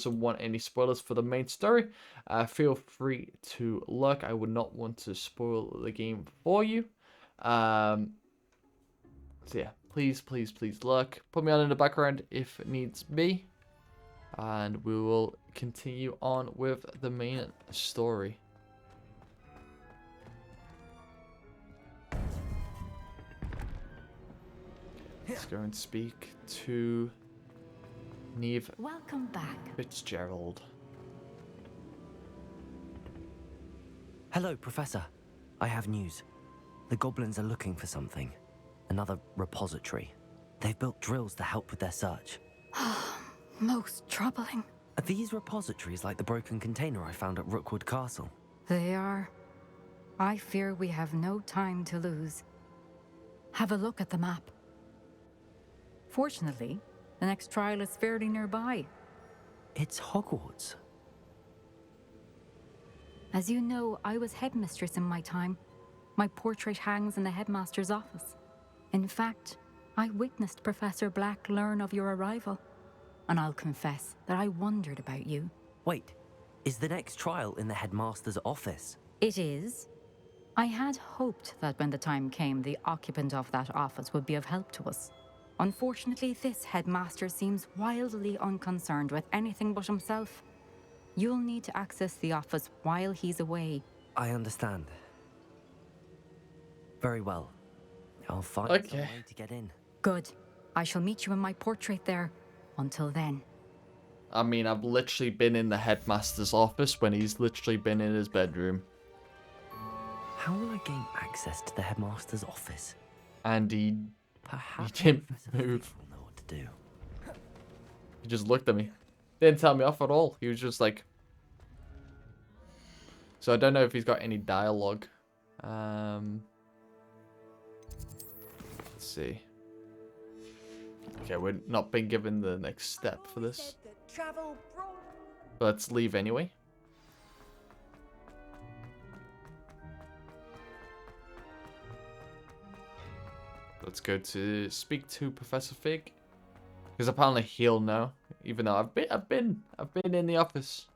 want any spoilers for the main story, feel free to look. I would not want to spoil the game for you. So yeah, please look. Put me on in the background if it needs be. And we will continue on with the main story. Let's go and speak to Neve. Welcome back. Fitzgerald. Hello, Professor. I have news. The goblins are looking for something. Another repository. They've built drills to help with their search. Most troubling. Are these repositories like the broken container I found at Rookwood Castle? They are. I fear we have no time to lose. Have a look at the map. Fortunately, the next trial is fairly nearby. It's Hogwarts. As you know, I was headmistress in my time. My portrait hangs in the headmaster's office. In fact, I witnessed Professor Black learn of your arrival. And I'll confess that I wondered about you. Wait, is the next trial in the headmaster's office? It is. I had hoped that when the time came, the occupant of that office would be of help to us. Unfortunately, this headmaster seems wildly unconcerned with anything but himself. You'll need to access the office while he's away. I understand. Very well. I'll find some way to get in. Good. I shall meet you in my portrait there. Until then. I mean, I've literally been in the headmaster's office when he's literally been in his bedroom. How will I gain access to the headmaster's office? And he Perhaps didn't Professor move. Fig will know what to do. He just looked at me. Didn't tell me off at all. He was just like... So I don't know if he's got any dialogue. Let's see. Okay, we're not been given the next step for this. But let's leave anyway. Let's go to speak to Professor Fig, because apparently he'll know. Even though I've been in the office.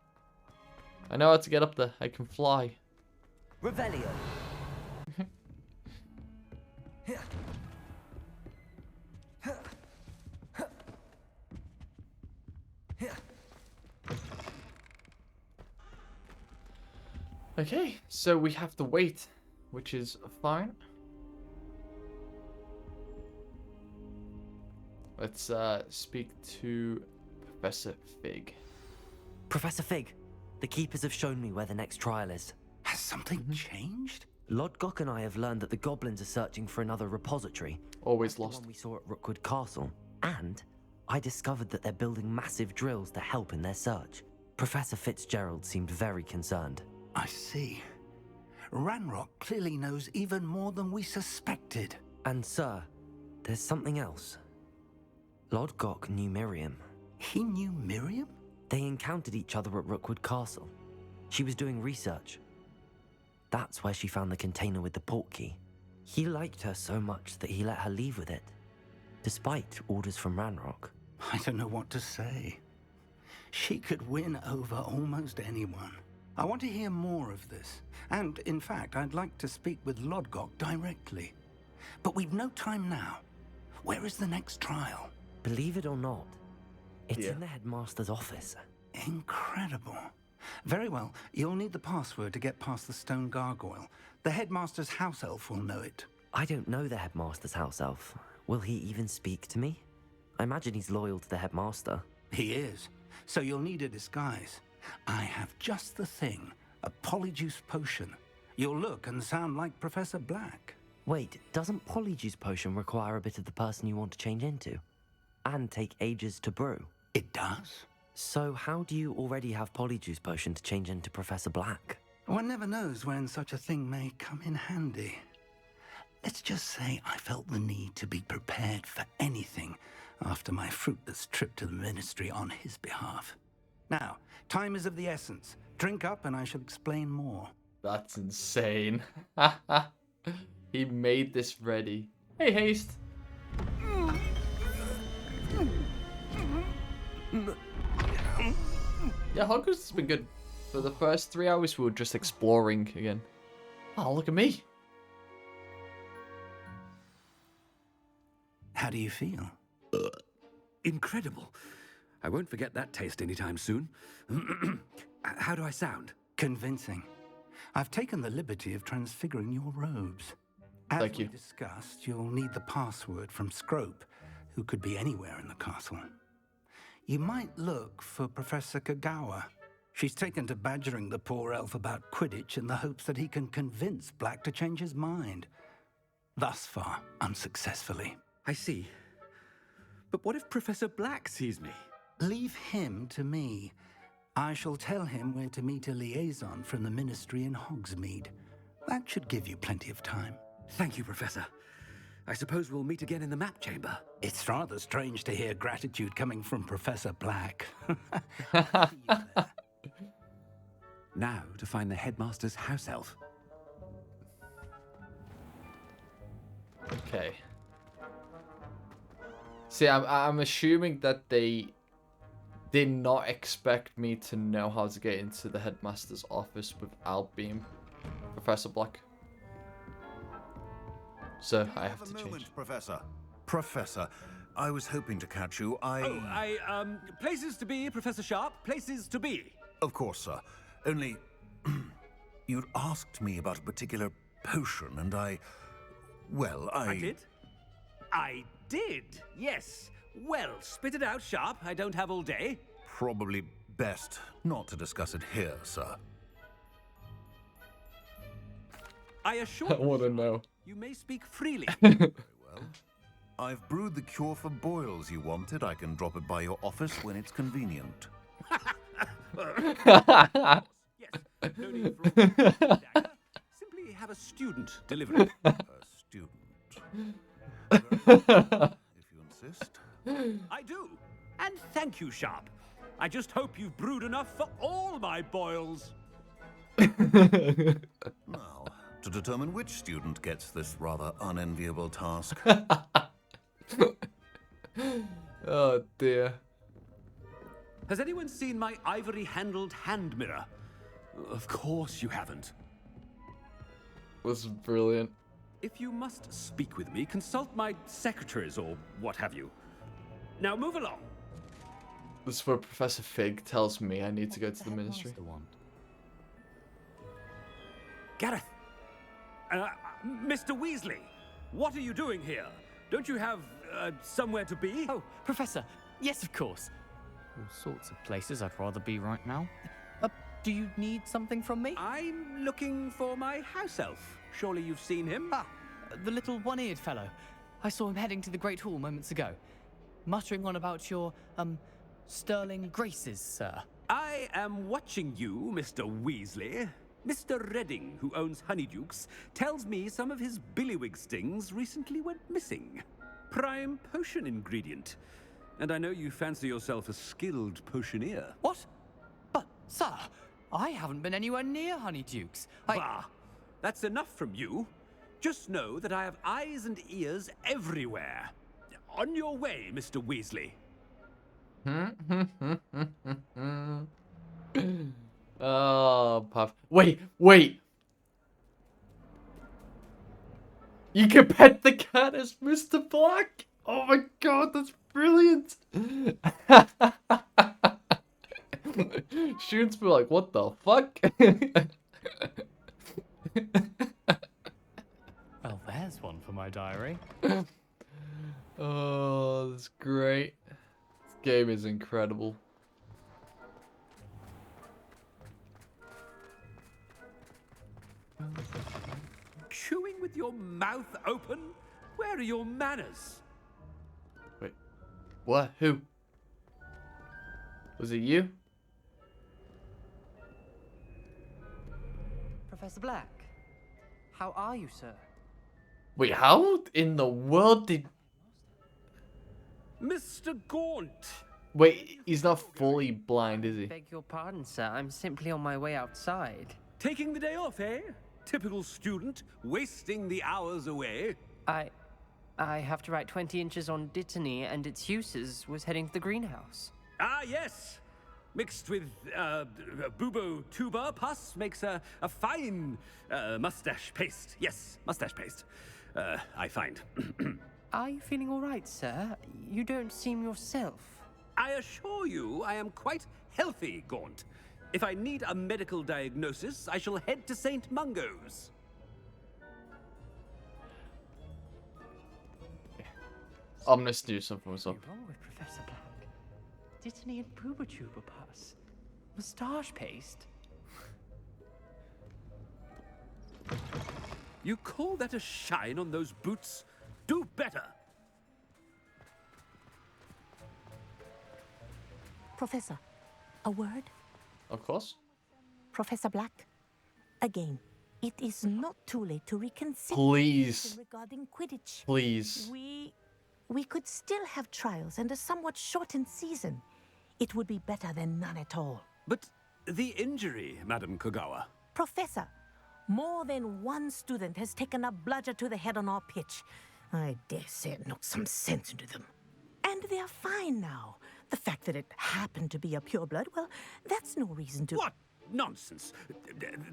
I know how to get up there. I can fly. Revelio. Okay, so we have to wait, which is fine. Let's speak to Professor Fig. Professor Fig, the keepers have shown me where the next trial is. Has something changed? Lodgok and I have learned that the goblins are searching for another repository. Always The lost. one we saw at Rookwood Castle. And I discovered that they're building massive drills to help in their search. Professor Fitzgerald seemed very concerned. I see. Ranrock clearly knows even more than we suspected. And sir, there's something else. Lodgok knew Miriam. He knew Miriam? They encountered each other at Rookwood Castle. She was doing research. That's where she found the container with the portkey. He liked her so much that he let her leave with it, despite orders from Ranrock. I don't know what to say. She could win over almost anyone. I want to hear more of this. And, in fact, I'd like to speak with Lodgok directly. But we've no time now. Where is the next trial? Believe it or not, it's in the headmaster's office. Incredible. Very well. You'll need the password to get past the stone gargoyle. The headmaster's house elf will know it. I don't know the headmaster's house elf. Will he even speak to me? I imagine he's loyal to the headmaster. He is. So you'll need a disguise. I have just the thing. A Polyjuice potion. You'll look and sound like Professor Black. Wait, doesn't Polyjuice potion require a bit of the person you want to change into? And take ages to brew? It does. So how do you already have Polyjuice potion to change into Professor Black? One never knows when such a thing may come in handy. Let's just say I felt the need to be prepared for anything after my fruitless trip to the ministry on his behalf. Now, time is of the essence. Drink up and I shall explain more. That's insane. He made this ready. Hey, Haste. Yeah, Hogwarts has been good. For the first 3 hours, we were just exploring again. Oh, look at me. How do you feel? Incredible. I won't forget that taste anytime soon. How do I sound? Convincing. I've taken the liberty of transfiguring your robes. As Thank we you. discussed, you'll need the password from Scrope, who could be anywhere in the castle. You might look for Professor Kagawa. She's taken to badgering the poor elf about Quidditch in the hopes that he can convince Black to change his mind. Thus far, unsuccessfully. I see. But what if Professor Black sees me? Leave him to me. I shall tell him where to meet a liaison from the Ministry in Hogsmeade. That should give you plenty of time. Thank you, Professor. I suppose we'll meet again in the map chamber. It's rather strange to hear gratitude coming from Professor Black. Now to find the headmaster's house elf. Okay. See, I'm assuming that they did not expect me to know how to get into the headmaster's office without being Professor Black. So I have to change. Professor. Professor, I was hoping to catch you. Places to be, Professor Sharp. Places to be. Of course, sir. Only, you'd asked me about a particular potion, and I did? I did, yes. Well, spit it out, Sharp. I don't have all day. Probably best not to discuss it here, sir. I assure I want to you, know. you may speak freely. Very well. I've brewed the cure for boils you wanted. I can drop it by your office when it's convenient. Yes, no need for all dagger. Simply have a student deliver it. A student. If you insist. I do. And thank you, Sharp. I just hope you've brewed enough for all my boils. Now, to determine which student gets this rather unenviable task. Oh dear. Has anyone seen my ivory-handled hand mirror? Of course you haven't. This is brilliant. If you must speak with me, consult my secretaries or what have you. Now move along. This is where Professor Fig tells me I need to go to the ministry. Gareth! Mr. Weasley, what are you doing here? Don't you have somewhere to be? Oh, Professor. Yes, of course. All sorts of places I'd rather be right now. Do you need something from me? I'm looking for my house elf. Surely you've seen him? Ah, the little one-eared fellow. I saw him heading to the Great Hall moments ago, muttering on about your, sterling graces, sir. I am watching you, Mr. Weasley. Mr. Redding, who owns Honeydukes, tells me some of his billywig stings recently went missing. Prime potion ingredient. And I know you fancy yourself a skilled potioneer. What? But, sir, I haven't been anywhere near Honeydukes. Bah! That's enough from you. Just know that I have eyes and ears everywhere. On your way, Mr. Weasley. Oh, Puff. Wait. You can pet the cat as Mr. Black? Oh my god, that's brilliant. Students be like, what the fuck? Well, there's one for my diary. Oh, that's great. This game is incredible. Chewing with your mouth open? Where are your manners? Wait. What? Who? Was it you? Professor Black, how are you, sir? Wait, how in the world did... Mr. Gaunt! Wait, he's not fully blind, is he? Beg your pardon, sir. I'm simply on my way outside. Taking the day off, eh? Typical student, wasting the hours away. I have to write 20 inches on Dittany and its uses. Was heading to the greenhouse. Ah, yes. Mixed with bubo tuber pus makes a fine mustache paste. Yes, mustache paste. I find. Are you feeling all right, sir? You don't seem yourself. I assure you I am quite healthy, Gaunt. If I need a medical diagnosis, I shall head to St. Mungo's. I'm gonna do something with myself. What's wrong with Professor Black? Dittany and Booba Pass. Moustache paste? You call that a shine on those boots? Do better! Professor, a word? Of course. Professor Black, again, it is not too late to reconsider Please. regarding Quidditch. Please. We could still have trials and a somewhat shortened season. It would be better than none at all. But the injury, Madam Kogawa. Professor, more than one student has taken a bludger to the head on our pitch. I dare say it knocked some sense into them. And they're fine now. The fact that it happened to be a pureblood, well, that's no reason to... What nonsense!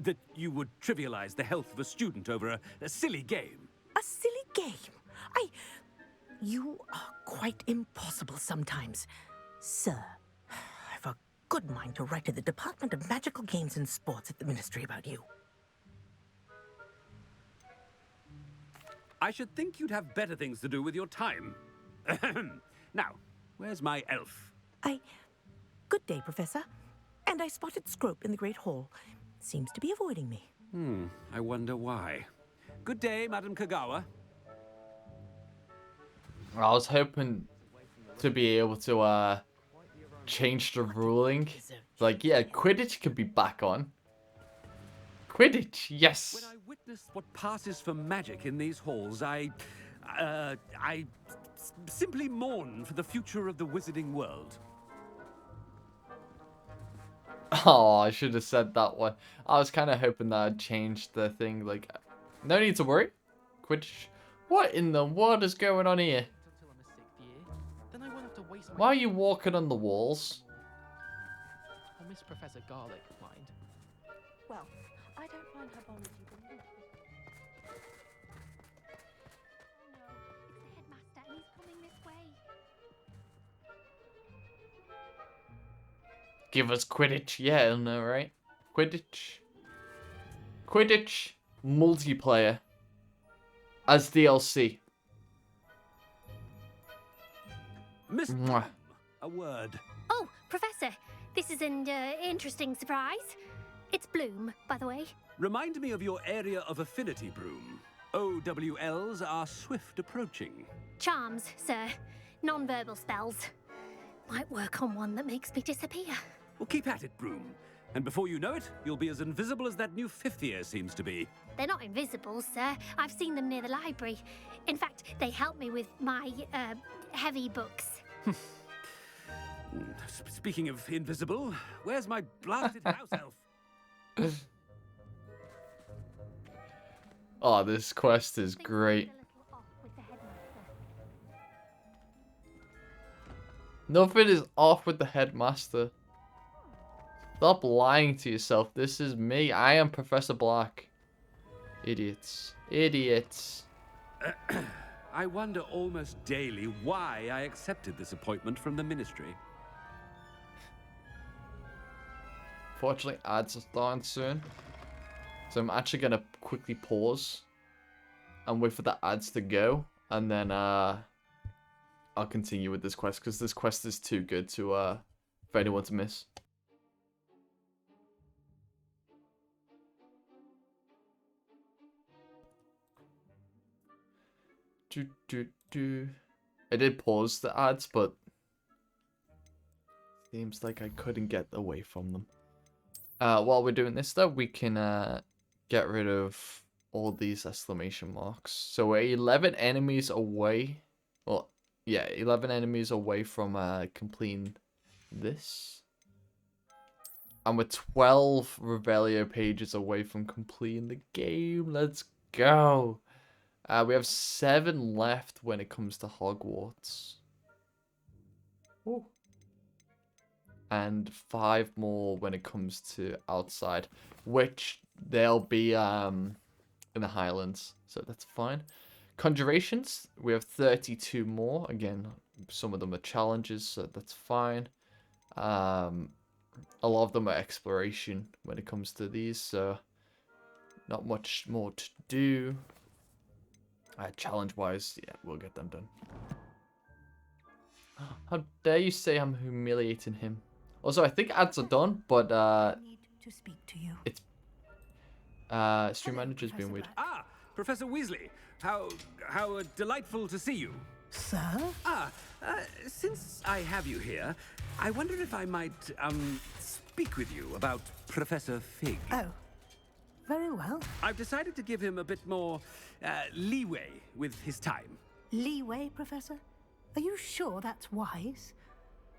That you would trivialize the health of a student over a silly game. A silly game? You are quite impossible sometimes. Sir, I've a good mind to write to the Department of Magical Games and Sports at the Ministry about you. I should think you'd have better things to do with your time. Now, where's my elf? Good day, Professor. And I spotted Scrope in the Great Hall. Seems to be avoiding me. I wonder why. Good day, Madam Kogawa. I was hoping to be able to change the ruling. Like, yeah, Quidditch could be back on. Quidditch, yes. When I witness what passes for magic in these halls, I simply mourn for the future of the wizarding world. Oh, I should have said that one. I was kind of hoping that I'd change the thing. Like, no need to worry. Quidditch. What in the world is going on here? Then I won't have to waste my... Why are you walking on the walls? I'll miss Professor Garlic, mind. Well, I don't find herbology the least. Oh no, it's the headmaster and he's coming this way. Give us Quidditch. Yeah, I know, right? Quidditch. Quidditch multiplayer as DLC. Miss Mwah. a word. Oh, Professor, this is an interesting surprise. It's Bloom, by the way. Remind me of your area of affinity, Broom. OWLs are swift approaching. Charms, sir. Non-verbal spells. Might work on one that makes me disappear. Well, keep at it, Broom. And before you know it, you'll be as invisible as that new fifth year seems to be. They're not invisible, sir. I've seen them near the library. In fact, they help me with my, heavy books. Speaking of invisible, where's my blasted house elf? Oh, this quest is Things great. seemed a little off with the headmaster. Nothing is off with the headmaster. Stop lying to yourself. This is me. I am Professor Black. Idiots. Idiots. I wonder almost daily why I accepted this appointment from the ministry. Fortunately, ads are starting soon. So I'm actually going to quickly pause and wait for the ads to go. And then I'll continue with this quest because this quest is too good to for anyone to miss. I did pause the ads, but seems like I couldn't get away from them. While we're doing this though, we can get rid of all these exclamation marks. So we're 11 enemies away. Well, yeah, 11 enemies away from completing this. And we're 12 Revelio pages away from completing the game. Let's go. We have 7 left when it comes to Hogwarts. Ooh. and 5 more when it comes to outside, which they'll be in the Highlands, so that's fine. Conjurations, we have 32 more. Again, some of them are challenges, so that's fine. A lot of them are exploration when it comes to these, so not much more to do. Challenge-wise, yeah, we'll get them done. How dare you say I'm humiliating him? Also, I think ads are done, but I need to speak to you. it's stream manager's been weird. Ah, Professor Weasley. How delightful to see you. Sir? Since I have you here, I wonder if I might speak with you about Professor Fig. Oh, very well. I've decided to give him a bit more leeway with his time. Leeway, Professor? Are you sure that's wise?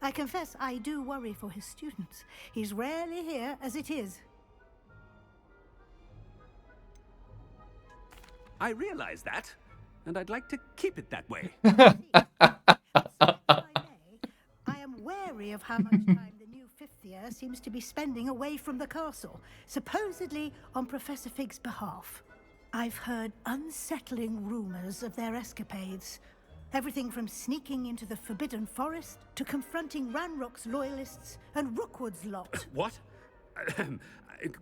I confess I do worry for his students. He's rarely here as it is. I realize that, and I'd like to keep it that way. I am wary of how much time the new 5th year seems to be spending away from the castle, supposedly on Professor Fig's behalf. I've heard unsettling rumors of their escapades. Everything from sneaking into the Forbidden Forest to confronting Ranrock's loyalists and Rookwood's lot. What?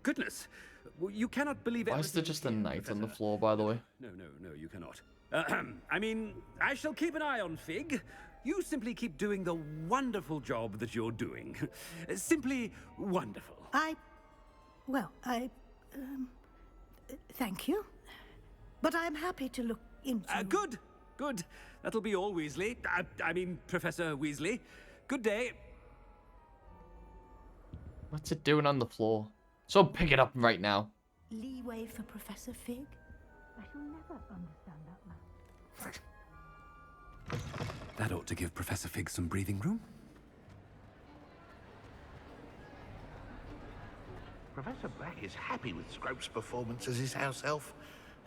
Goodness. You cannot believe it. Why is there just a knight on the floor, by the way? No, you cannot. I mean, I shall keep an eye on Fig. You simply keep doing the wonderful job that you're doing. Simply wonderful. Thank you. But I'm happy to look into... Good. That'll be all, Weasley. I mean, Professor Weasley. Good day. What's it doing on the floor? So pick it up right now. Leeway for Professor Fig? I shall never understand that man. That ought to give Professor Fig some breathing room. Professor Black is happy with Scrope's performance as his house elf.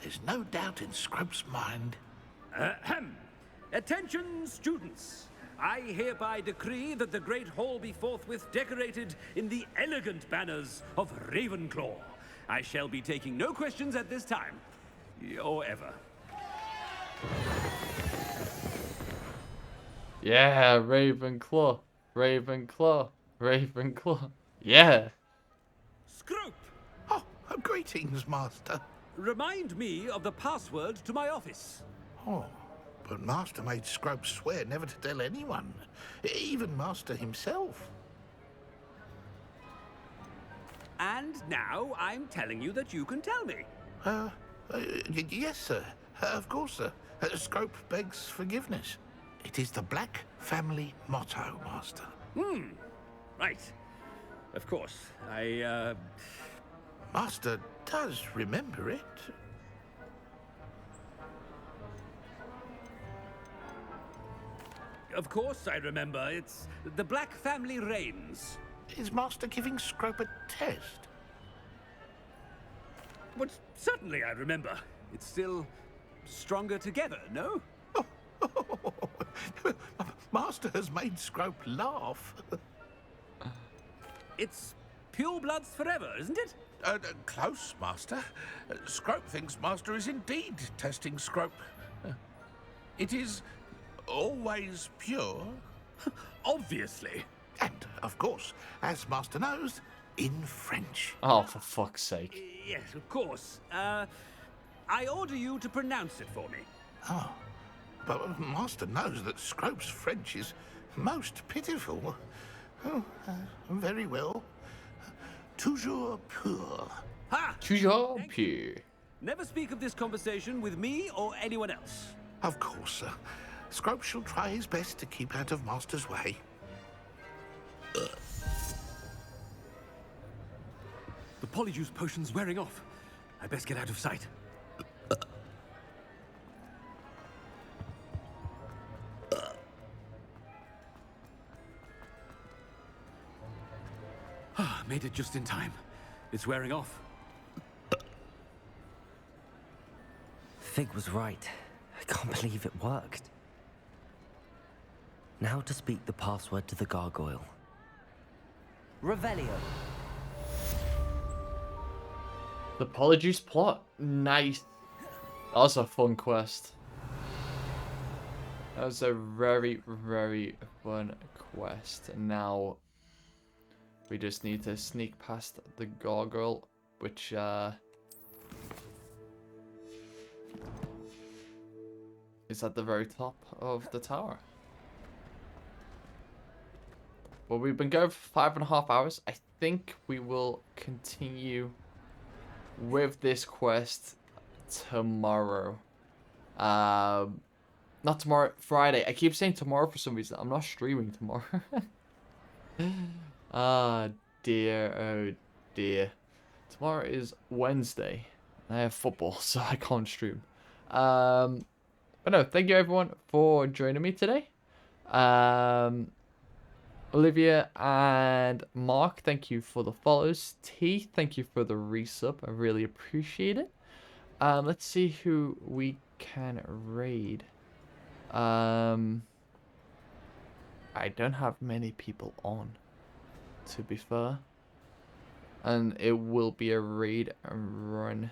There's no doubt in Scrope's mind. Attention, students! I hereby decree that the Great Hall be forthwith decorated in the elegant banners of Ravenclaw. I shall be taking no questions at this time, or ever. Yeah, Ravenclaw. Yeah. Scrope! Oh, greetings, Master. Remind me of the password to my office. Oh, but Master made Scrope swear never to tell anyone, even Master himself. And now I'm telling you that you can tell me. Yes, sir. Of course, sir. Scrope begs forgiveness. It is the Black family motto, Master. Right. Of course. Master does remember it. Of course I remember. It's the Black family reigns. Is Master giving Scrope a test? But certainly I remember. It's still stronger together, no? Master has made Scrope laugh. It's pure bloods forever, isn't it? Close, Master. Scrope thinks Master is indeed testing Scrope. It is always pure. Obviously. And, of course, as Master knows, in French. Oh, for fuck's sake. Yes, of course. I order you to pronounce it for me. Oh, but Master knows that Scrope's French is most pitiful. Oh, very well. Toujours pur. Ha! Toujours pure. Never speak of this conversation with me or anyone else. Of course, sir. Scrope shall try his best to keep out of Master's way. The Polyjuice potion's wearing off. I best get out of sight. Made it just in time. It's wearing off. Fig was right. I can't believe it worked. Now to speak the password to the gargoyle. Revelio. The Polyjuice plot. Nice. That was a fun quest. That was a very, very fun quest. Now, we just need to sneak past the gargoyle, which, is at the very top of the tower. Well, we've been going for 5.5 hours. I think we will continue with this quest tomorrow. Not tomorrow, Friday. I keep saying tomorrow for some reason. I'm not streaming tomorrow. Ah, dear, oh dear. Tomorrow is Wednesday. I have football, so I can't stream. But no, thank you everyone for joining me today. Olivia and Mark, thank you for the follows. T, thank you for the resub. I really appreciate it. Let's see who we can raid. I don't have many people on, to be fair. And it will be a raid run.